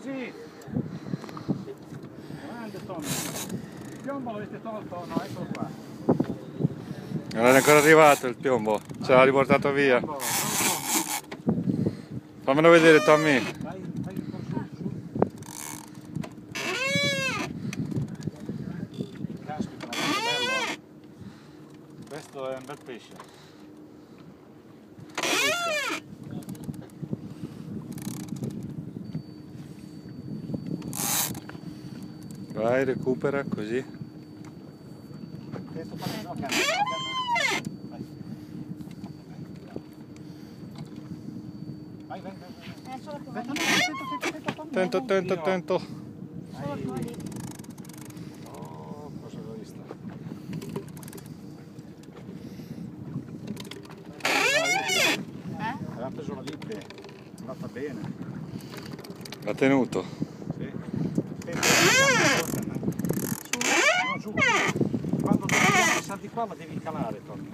così. Grande Tommy. Il piombo l'avete tolto? No, eccolo qua. Non è ancora arrivato il piombo, ce l'ha riportato via. Fammelo vedere, Tommy. Vai un po' su. Caspita, ma che bello. Questo è un bel pesce. Vai, recupera così. Questo fa no, canna. Vai. Solo qua. Attento, attento, attento. Solo qua lì. Oh, cosa l'ho vista? Aveva preso la vite, è andata bene. L'ha tenuto. Sì. No, giù. Quando devi passare di qua la devi calare, Tommy.